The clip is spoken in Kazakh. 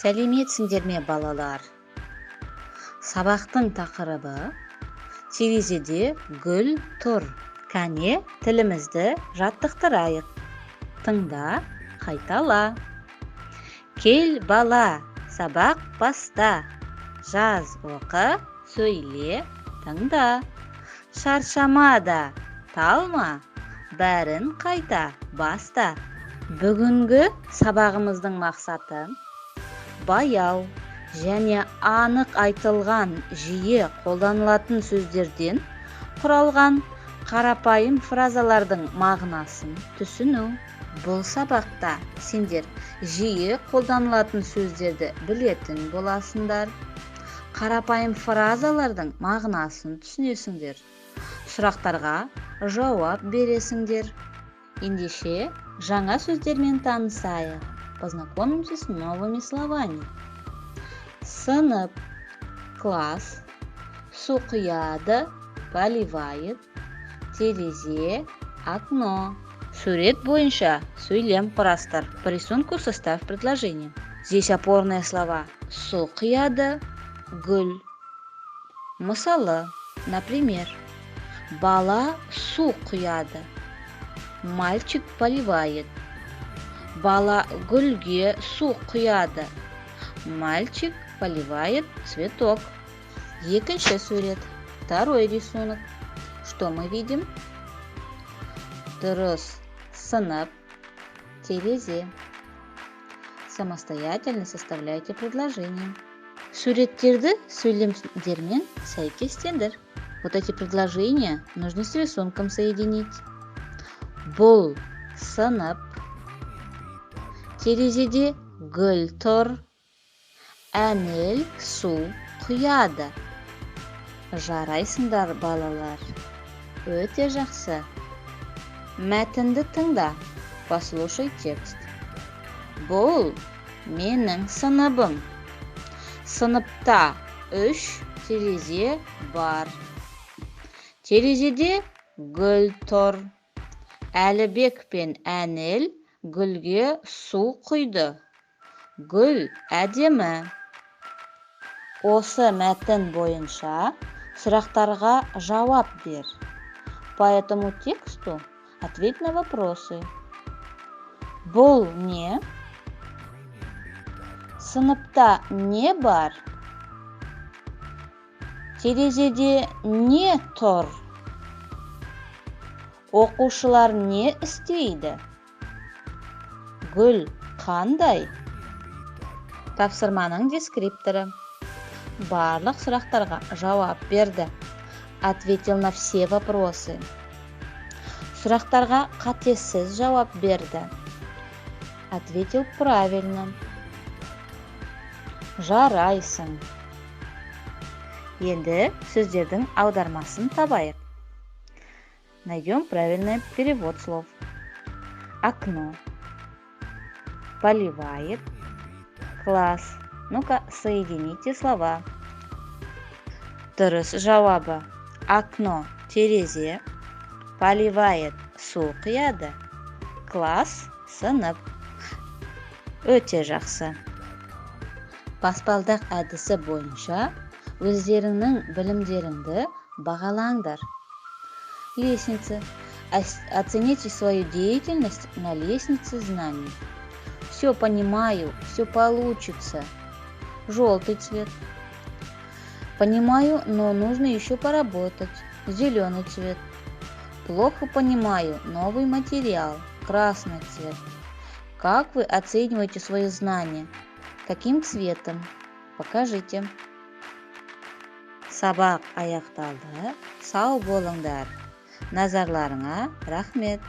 Сәлеметсіңдер ме, балалар? Сабақтың тақырыбы терезеде гүл тұр. Кәне, тілімізді жаттықтырайық. Тыңда, қайтала. Кел бала, сабақ баста. Жаз, оқы, сөйле, тыңда. Шаршама да, талма, бәрін қайта баста. Бүгінгі сабағымыздың мақсаты баяу және анық айтылған жиі қолданылатын сөздерден құралған қарапайым фразалардың мағынасын түсіну. Бұл сабақта сендер жиі қолданылатын сөздерді білетін боласыңдар. Қарапайым фразалардың мағынасын түсінесіңдер. Сұрақтарға жауап бересіңдер. Ендеше жаңа сөздермен танысайық. Познакомимся с новыми словами. Сынып, класс, су құяды, поливает, терезе, окно. Сурет бойынша сөйлем құрастыр. По рисунку составь предложение. Здесь опорные слова су құяды, гүл. Мысалы, например, бала су құяды, мальчик поливает. Бала гүлге су құяды. Мальчик поливает цветок. Екінші сурет. Второй рисунок. Что мы видим? Дұрыс. Сынып, терезе. Самостоятельно составляйте предложение. Суреттерді сөйлемдермен сәйкестендір. Вот эти предложения нужно с рисунком соединить. Бұл сынып. Терезеде гүл тұр. Әнел су құяды. Жарайсыңдар, балалар. Өте жақсы. Мәтінді тыңда. Послушай текст. Бұл менің сыныбым. Сыныпта 3 терезе бар. Терезеде гүл тұр. Әлібек пен Әнел гүлге су құйды. Гүл әдемі. Осы мәтін бойынша сұрақтарға жауап бер. По этому тексту ответь на вопросы. Бұл не? Сыныпта не бар? Терезеде не тұр? Оқушылар не істейді? Гүл қандай? Тапсырманың дескрипторы. Барлық сұрақтарға жауап берді. Ответил на все вопросы. Сұрақтарға қатесіз жауап берді. Ответил правильно. Жарайсың. Енді сөздердің аудармасын табайық. Найдем правильный перевод слов. Окно. Поливает. Класс. Ну-ка, соедините слова. Дұрыс жауабы. Окно, терезе. Поливает, су құяды. Класс, сынып. Өте жақсы. Баспалдақ әдісі бойынша өздеріңнің білімдеріңді бағалаңдар. Лестница. Оцените свою деятельность на лестнице знаний. Все понимаю, все получится. Желтый цвет. Понимаю, но нужно еще поработать. Зеленый цвет. Плохо понимаю, новый материал. Красный цвет. Как вы оцениваете свои знания? Каким цветом? Покажите. Сабақ аяқталды. Сау болыңдар. Назарларыңа рахмет.